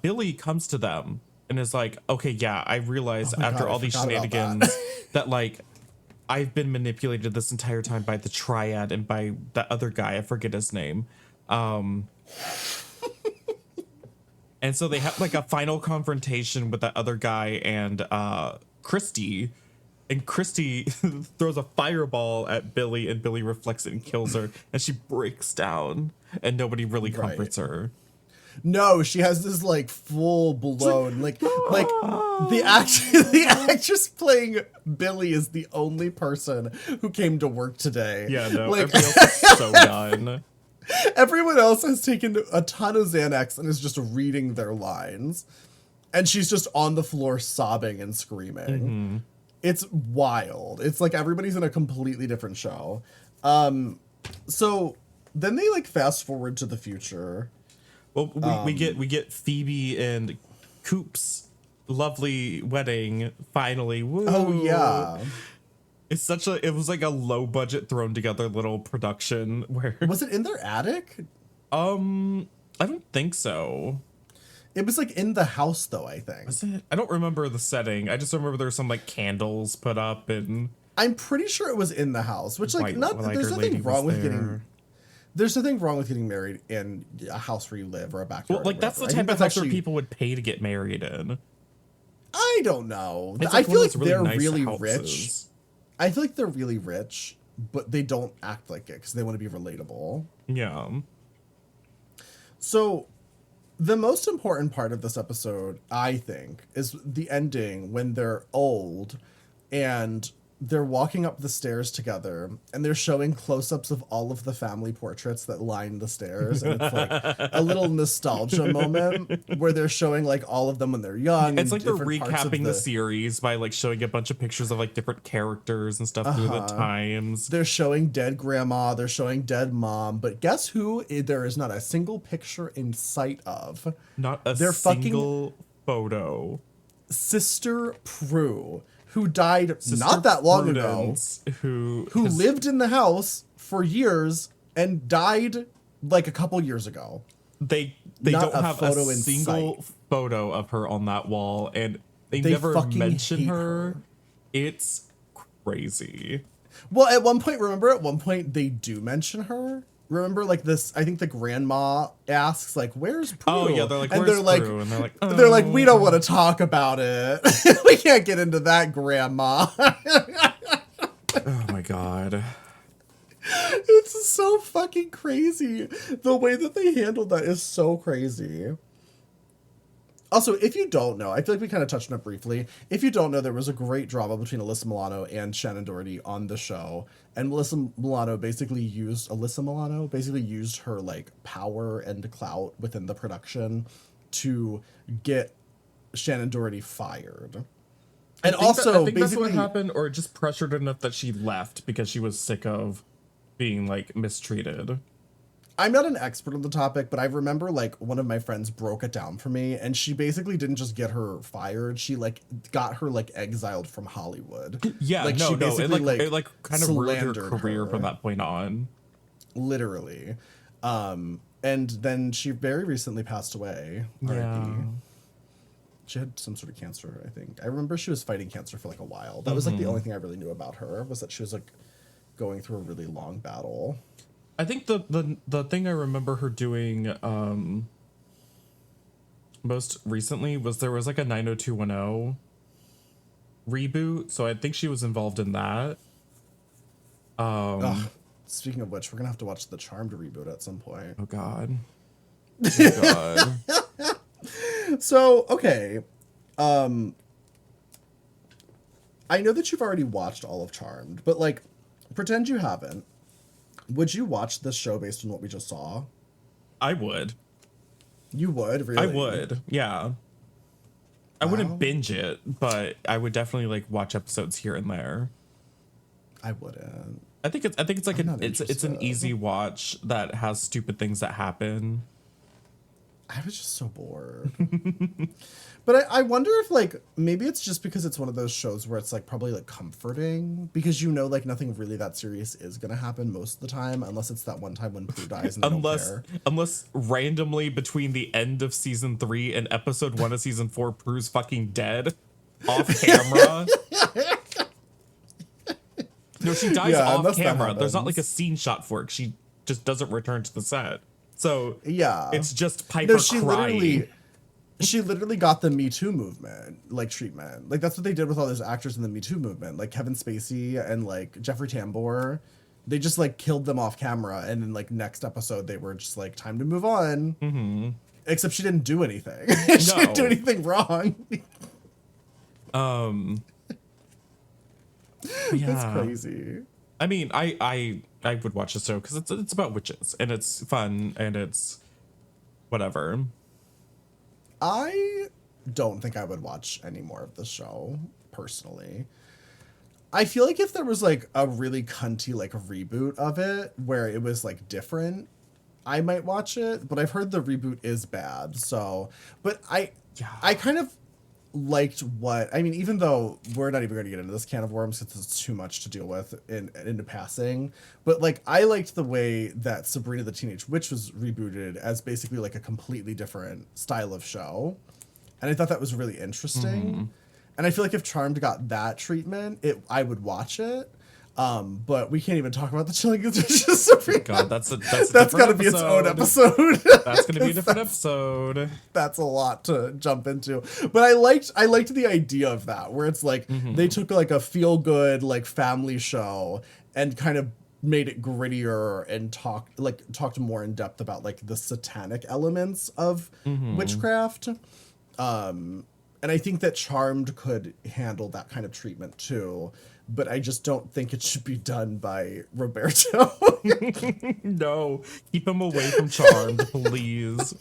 Billy comes to them and is like, okay, yeah, I realize after all these shenanigans that like I've been manipulated this entire time by the Triad and by that other guy, I forget his name. And so they have like a final confrontation with that other guy and Christy. And Christy throws a fireball at Billy, and Billy reflects it and kills her. And she breaks down, and nobody really comforts her. No, she has this like full blown like the actress playing Billy is the only person who came to work today. Yeah, no, like, everybody else is so done. Everyone else has taken a ton of Xanax and is just reading their lines. And she's just on the floor sobbing and screaming. Mm-hmm. It's wild. It's like everybody's in a completely different show. So then they like fast forward to the future. Well, we get Phoebe and Coop's lovely wedding finally. Woo. Oh yeah. It was like a low budget thrown together little production where was it in their attic? I don't think so. It was like in the house though, I think. Was it? I don't remember the setting. I just remember there were some like candles put up, and I'm pretty sure it was in the house, which like there's nothing wrong with getting married in a house where you live or a backyard. Well, like that's the type of house where people would pay to get married in. I don't know. Like I feel like really they're nice really houses. rich. I feel like they're really rich, but they don't act like it because they want to be relatable. Yeah. So the most important part of this episode, I think, is the ending when they're old and they're walking up the stairs together and they're showing close-ups of all of the family portraits that line the stairs. And it's like a little nostalgia moment where they're showing like all of them when they're young. It's like they're recapping the series by like showing a bunch of pictures of like different characters and stuff through the times. They're showing dead grandma, they're showing dead mom, but guess who there is not a single picture in sight of? Not a single photo. Sister Prue, who died not that long ago, who lived in the house for years and died like a couple years ago. They don't have a single photo of her on that wall, and they never mention her. It's crazy. Well, at one point they do mention her. Remember, like this, I think the grandma asks, like, where's Prue? Oh, yeah, they're like, where's Prue? And they're like, oh. They're like, we don't want to talk about it. We can't get into that, grandma. Oh, my God. It's so fucking crazy. The way that they handled that is so crazy. Also, if you don't know, I feel like we kind of touched on it briefly. If you don't know, there was a great drama between Alyssa Milano and Shannon Doherty on the show. And Alyssa Milano basically used her like power and clout within the production to get Shannon Doherty fired. And also, I think that's what happened, or just pressured enough that she left because she was sick of being like mistreated. I'm not an expert on the topic, but I remember like one of my friends broke it down for me, and she basically didn't just get her fired; she like got her like exiled from Hollywood. Yeah, like, it kind of ruined her career from that point on. Literally, and then she very recently passed away. Yeah. She had some sort of cancer, I think. I remember she was fighting cancer for like a while. That was like the only thing I really knew about her, was that she was like going through a really long battle. I think the thing I remember her doing most recently was there was like a 90210 reboot, so I think she was involved in that. Speaking of which, we're gonna have to watch the Charmed reboot at some point. Oh God. Oh God. So, okay. I know that you've already watched all of Charmed, but like, pretend you haven't. Would you watch this show based on what we just saw? I would. You would? Really? I would, yeah. I wouldn't binge it, but I would definitely like watch episodes here and there. I wouldn't. I think it's like it's an easy watch that has stupid things that happen. I was just so bored. But I wonder if like maybe it's just because it's one of those shows where it's like probably like comforting, because you know like nothing really that serious is gonna happen most of the time, unless it's that one time when Prue dies and unless randomly between the end of season 3 and episode 1 of season 4 Prue's fucking dead off camera. No, she dies off camera. There's not like a scene shot for it. She just doesn't return to the set. So yeah, it's just Piper crying. She literally got the Me Too movement, like, treatment. Like, that's what they did with all those actors in the Me Too movement. Like, Kevin Spacey and, like, Jeffrey Tambor. They just, like, killed them off camera. And then, like, next episode, they were just, like, time to move on. Mm-hmm. Except she didn't do anything. She didn't do anything wrong. Yeah. That's crazy. I mean, I would watch the show because it's about witches. And it's fun. And it's whatever. I don't think I would watch any more of the show, personally. I feel like if there was, like, a really cunty, like, reboot of it, where it was, like, different, I might watch it. But I've heard the reboot is bad, so... But I kind of liked even though we're not even going to get into this can of worms because it's too much to deal with into passing, but like I liked the way that Sabrina the Teenage Witch was rebooted as basically like a completely different style of show, and I thought that was really interesting. And I feel like if Charmed got that treatment, I would watch it. But we can't even talk about the Chilling Adventures of Sabrina. God, that's got to be its own episode. That's going to be a different episode. That's a lot to jump into. But I liked the idea of that, where it's like they took like a feel good like family show and kind of made it grittier and talked more in depth about like the satanic elements of witchcraft. And I think that Charmed could handle that kind of treatment too. But I just don't think it should be done by Roberto. No, keep him away from Charmed, please.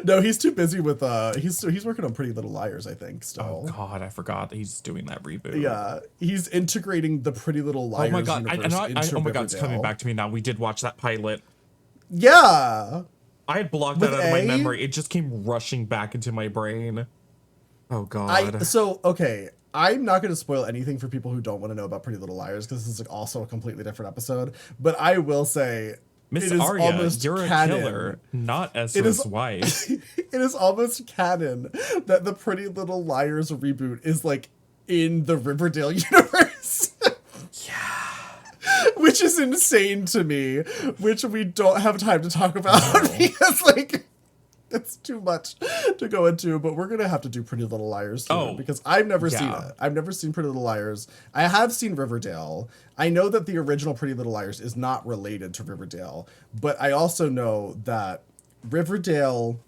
No, he's too busy with he's working on Pretty Little Liars, I think, still. Oh God, I forgot that he's doing that reboot. Yeah, he's integrating the Pretty Little Liars. Oh my God, oh my God, it's coming back to me now. We did watch that pilot. Yeah, I had blocked that out of my memory. It just came rushing back into my brain. Oh God. Okay. I'm not going to spoil anything for people who don't want to know about Pretty Little Liars because this is like also a completely different episode. But I will say, Miss Arya, you're canon. A killer, not Ezra's wife. It is almost canon that the Pretty Little Liars reboot is like in the Riverdale universe. Yeah. Which is insane to me, which we don't have time to talk about because like it's too much to go into, but we're going to have to do Pretty Little Liars soon because I've never seen it. I've never seen Pretty Little Liars. I have seen Riverdale. I know that the original Pretty Little Liars is not related to Riverdale, but I also know that Riverdale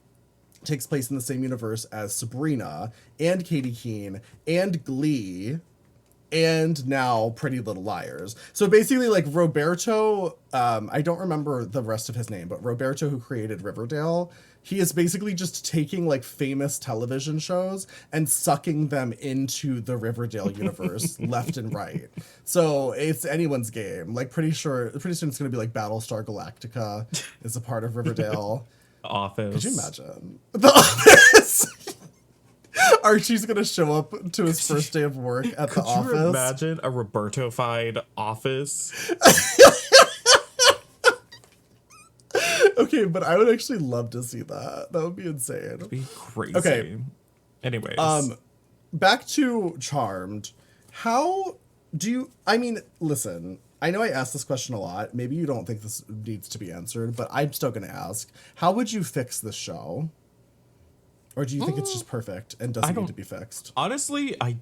takes place in the same universe as Sabrina and Katie Keene and Glee and now Pretty Little Liars. So basically like Roberto, I don't remember the rest of his name, but Roberto, who created Riverdale, he is basically just taking like famous television shows and sucking them into the Riverdale universe left and right. So it's anyone's game. Like pretty soon it's going to be like Battlestar Galactica is a part of Riverdale. Office. Could you imagine? The Office. Archie's going to show up to his first day of work at the office. Could you imagine a Roberto-fied office? Okay, but I would actually love to see that. That would be insane. It'd be crazy. Okay. Anyways. Back to Charmed. How do you... I mean, listen, I know I asked this question a lot. Maybe you don't think this needs to be answered, but I'm still going to ask. How would you fix this show? Or do you think it's just perfect and doesn't need to be fixed? Honestly, I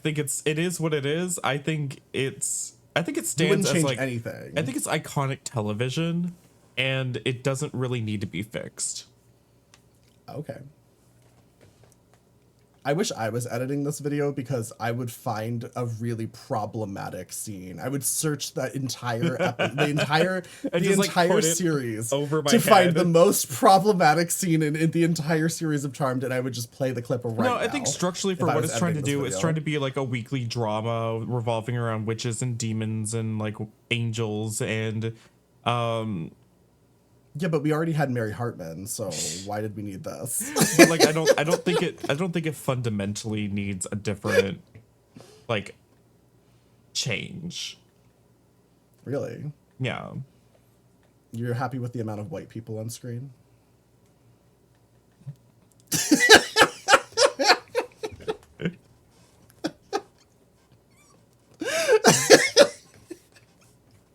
think it is what it is. I think it stands as like anything. I think it's iconic television, and it doesn't really need to be fixed. Okay. I wish I was editing this video because I would find a really problematic scene. I would search that entire the entire series over my to head. Find the most problematic scene in the entire series of Charmed, and I would just play the clip right now. No, I think structurally for what it's trying to do, it's trying to be like a weekly drama revolving around witches and demons and like angels and yeah, but we already had Mary Hartman, so why did we need this? But like I don't think it fundamentally needs a different like change. Really? Yeah. You're happy with the amount of white people on screen?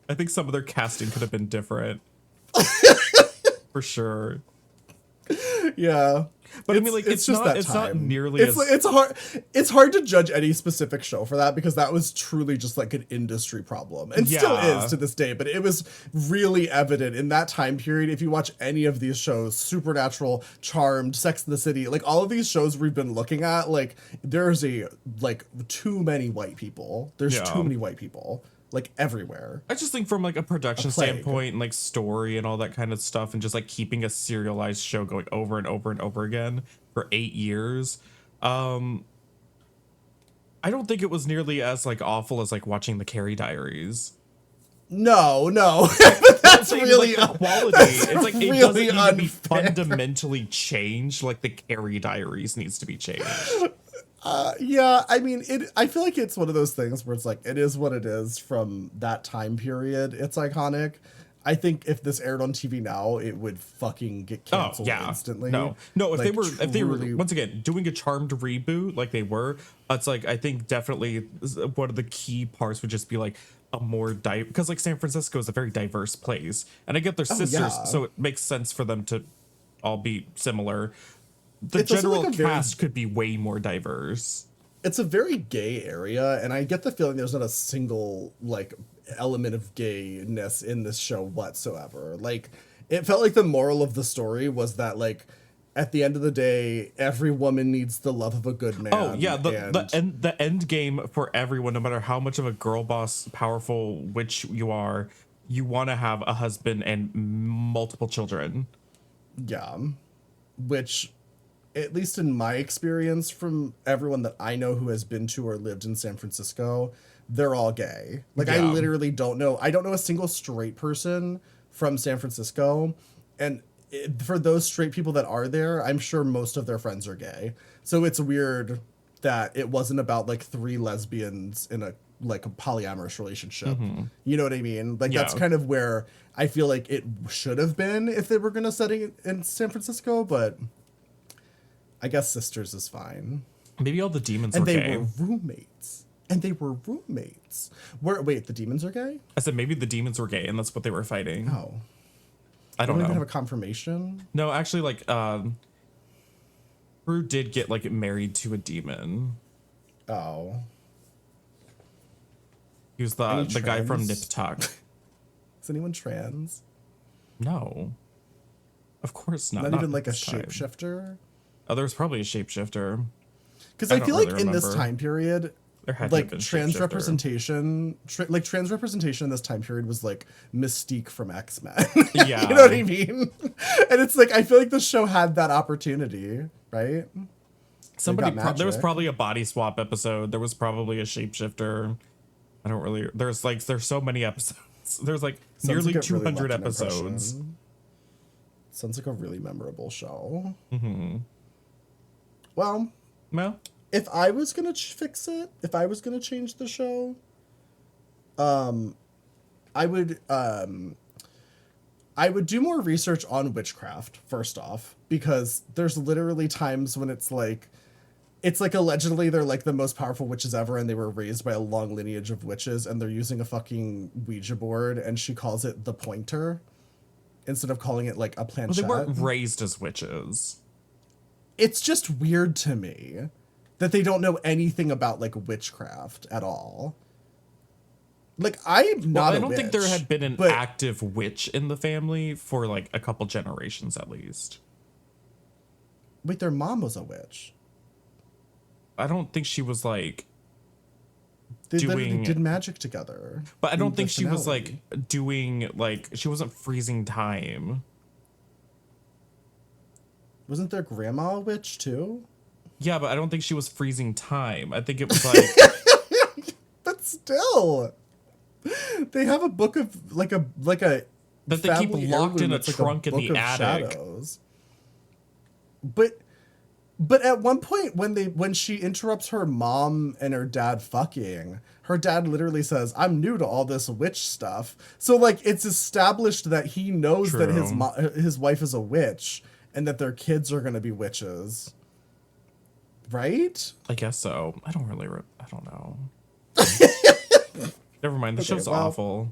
I think some of their casting could have been different. For sure. Yeah. But I mean, like, it's not nearly it's hard to judge any specific show for that because that was truly just like an industry problem and still is to this day. But it was really evident in that time period. If you watch any of these shows, Supernatural, Charmed, Sex and the City, like all of these shows we've been looking at, like there's too many white people. There's too many white people. Like everywhere. I just think from like a production standpoint and like story and all that kind of stuff and just like keeping a serialized show going over and over and over again for 8 years. I don't think it was nearly as like awful as like watching the Carrie Diaries. No. That's really like quality. It's like it really doesn't need to be fundamentally changed like the Carrie Diaries needs to be changed. Yeah, I mean, I feel like it's one of those things where it's like, it is what it is from that time period. It's iconic. I think if this aired on TV now, it would fucking get canceled instantly. No, if they were once again doing a Charmed reboot like they were, it's like I think definitely one of the key parts would just be like a more because like San Francisco is a very diverse place, and I get their sisters, so it makes sense for them to all be similar. The general cast could be way more diverse. It's a very gay area, and I get the feeling there's not a single like element of gayness in this show whatsoever. Like it felt like the moral of the story was that like at the end of the day, every woman needs the love of a good man. Oh yeah, the end game for everyone, no matter how much of a girl boss, powerful witch you are, you want to have a husband and multiple children. Yeah, which, at least in my experience from everyone that I know who has been to or lived in San Francisco, they're all gay. Like I literally don't know. I don't know a single straight person from San Francisco. And for those straight people that are there, I'm sure most of their friends are gay. So it's weird that it wasn't about like 3 lesbians in a polyamorous relationship. You know what I mean? Like that's kind of where I feel like it should have been if they were going to set it in San Francisco, but I guess Sisters is fine. Maybe all the demons were gay. And they were roommates. Wait, the demons are gay? I said maybe the demons were gay and that's what they were fighting. Oh. I don't know. Even have a confirmation? No, actually, like, Prue did get, like, married to a demon. Oh. He was the guy from Nip Tuck. Is anyone trans? No. Of course not. Not even like a shapeshifter? Oh, there's probably a shapeshifter. Because I feel like in this time period, like trans representation in this time period was like Mystique from X-Men. Yeah. You know what I mean? And it's like, I feel like the show had that opportunity, right? There was probably a body swap episode. There was probably a shapeshifter. I don't really, there's so many episodes. There's like nearly 200 episodes. Sounds like a really memorable show. Mm-hmm. Well, if I was gonna fix it, if I was gonna change the show, I would do more research on witchcraft first off, because there's literally times when it's like allegedly they're like the most powerful witches ever, and they were raised by a long lineage of witches, and they're using a fucking Ouija board, and she calls it the pointer instead of calling it like a planchette. Well, they weren't raised as witches. It's just weird to me that they don't know anything about like witchcraft at all. Like I'm not. I don't think there had been an active witch in the family for like a couple generations at least. Wait, their mom was a witch. I don't think she was like they did magic together. But I don't think she was like doing like she wasn't freezing time. Wasn't their grandma a witch too? Yeah, but I don't think she was freezing time. I think it was like but still. They have a book of like a that they keep locked in a trunk in the attic. Shadows. But at one point when she interrupts her mom and her dad fucking, her dad literally says, "I'm new to all this witch stuff." So like it's established that he knows that his wife is a witch and that their kids are going to be witches. Right? I guess so. I don't know. Never mind. The show's awful.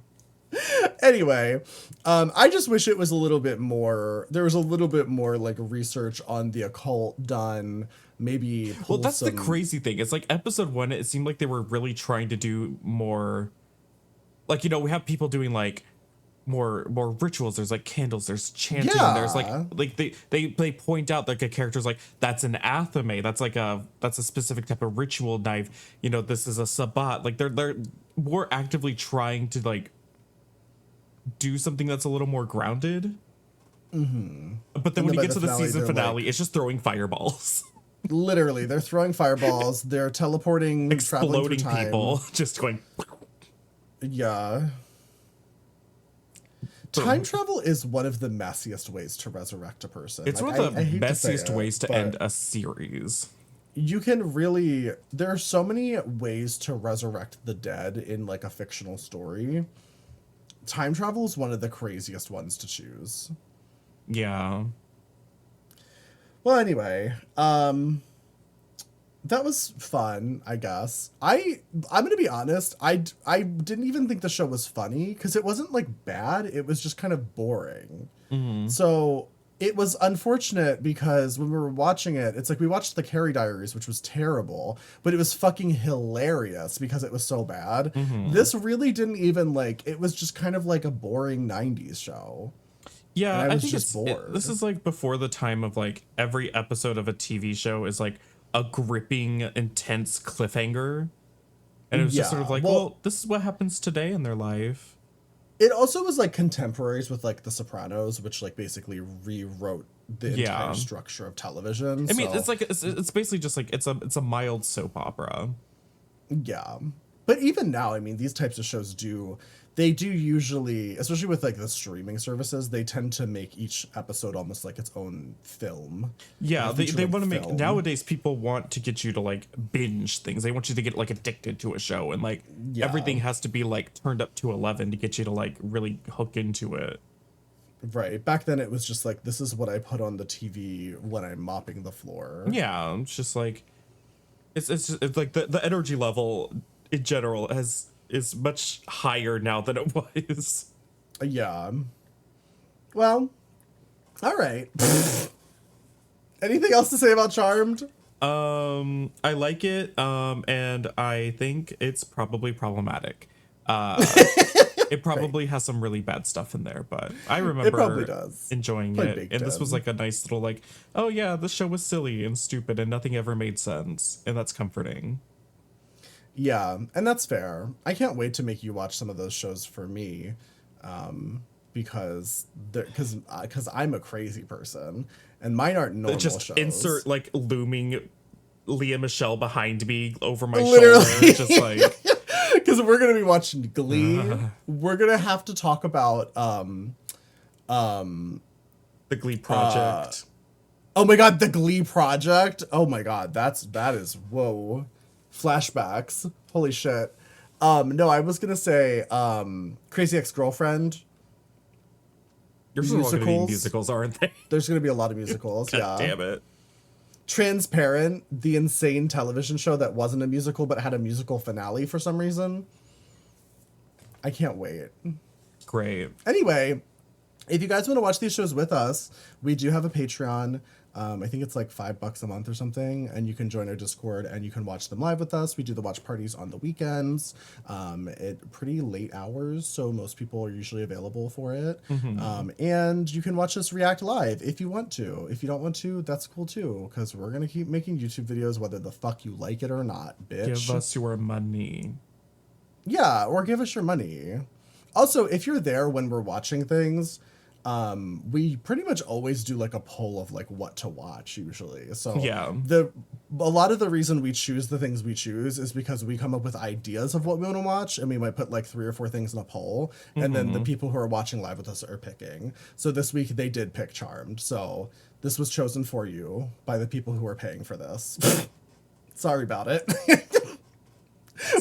Anyway, I just wish it was a little bit more. There was a little bit more like research on the occult done. Maybe. Well, that's the crazy thing. It's like episode 1. It seemed like they were really trying to do more. Like, you know, we have people doing like more rituals. There's like candles. There's chanting. Yeah. There's like they point out like a character's like that's an athame. That's a specific type of ritual knife. You know, this is a sabbat. Like they're more actively trying to like do something that's a little more grounded. Mm-hmm. But then when you get to the season finale, it's just throwing fireballs. Literally, they're throwing fireballs. They're teleporting, exploding people, just going. Yeah. Time travel is one of the messiest ways to resurrect a person. It's one of the messiest ways to end a series. You can really... There are so many ways to resurrect the dead in, like, a fictional story. Time travel is one of the craziest ones to choose. Yeah. Well, anyway, that was fun, I guess. I'm gonna be honest. I didn't even think the show was funny because it wasn't like bad. It was just kind of boring. Mm-hmm. So it was unfortunate because when we were watching it, it's like we watched the Carrie Diaries, which was terrible, but it was fucking hilarious because it was so bad. Mm-hmm. This really didn't even like. It was just kind of like a boring 90s show. Yeah, I think just bored. This is like before the time of like every episode of a TV show is like a gripping, intense cliffhanger. And it was just sort of like, well, this is what happens today in their life. It also was like contemporaries with like The Sopranos, which like basically rewrote the entire structure of television. I mean, it's like it's basically just like it's a mild soap opera. Yeah. But even now, I mean, these types of shows do they do usually, especially with like the streaming services, they tend to make each episode almost like its own film. Yeah, like they want to make, nowadays people want to get you to like binge things. They want you to get like addicted to a show, and like everything has to be like turned up to 11 to get you to like really hook into it. Right. Back then it was just like, this is what I put on the TV when I'm mopping the floor. Yeah, it's just like it's like the energy level in general is much higher now than it was. Yeah. Well, all right. Anything else to say about Charmed? I like it, and I think it's probably problematic. It probably has some really bad stuff in there, but I remember enjoying it. And this was like a nice little like, oh yeah, the show was silly and stupid and nothing ever made sense. And that's comforting. Yeah, and that's fair. I can't wait to make you watch some of those shows for me, because I'm a crazy person and mine aren't normal shows. Insert like looming Leah Michelle behind me over my shoulder, just like. Because we're gonna be watching Glee. We're gonna have to talk about the Glee Project. Oh my god, the Glee Project. Oh my god, that is whoa. Flashbacks. Holy shit. No, I was gonna say Crazy Ex-Girlfriend. There's musicals. Musicals, aren't they? There's gonna be a lot of musicals. God damn it. Transparent, the insane television show that wasn't a musical but had a musical finale for some reason. I can't wait. Great. Anyway, if you guys want to watch these shows with us, we do have a Patreon. I think it's like $5 a month or something, and you can join our Discord and you can watch them live with us. We do the watch parties on the weekends at pretty late hours, so most people are usually available for it. And you can watch us react live if you want to. If you don't want to, that's cool too, because we're gonna keep making YouTube videos whether the fuck you like it or not, bitch. Give us your money. Yeah, or give us your money. Also, if you're there when we're watching things, we pretty much always do like a poll of like what to watch usually. So yeah, a lot of the reason we choose the things we choose is because we come up with ideas of what we want to watch, and we might put like 3 or 4 things in a poll, and then the people who are watching live with us are picking. So this week they did pick Charmed. So this was chosen for you by the people who are paying for this. Sorry about it.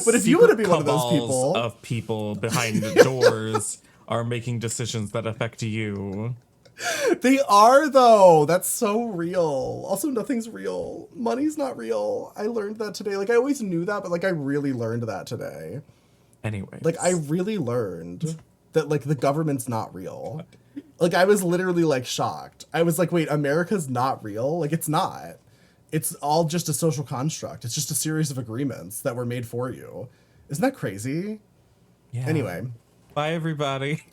But if you want to be one of those people behind the doors are making decisions that affect you. They are, though. That's so real. Also, nothing's real. Money's not real. I learned that today. Like, I always knew that, but like I really learned that today. Anyway, like I really learned that like the government's not real. Like I was literally like shocked. I was like, wait, America's not real? Like it's not. It's all just a social construct. It's just a series of agreements that were made for you. Isn't that crazy? Yeah. Anyway. Bye, everybody.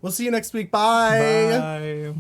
We'll see you next week. Bye. Bye.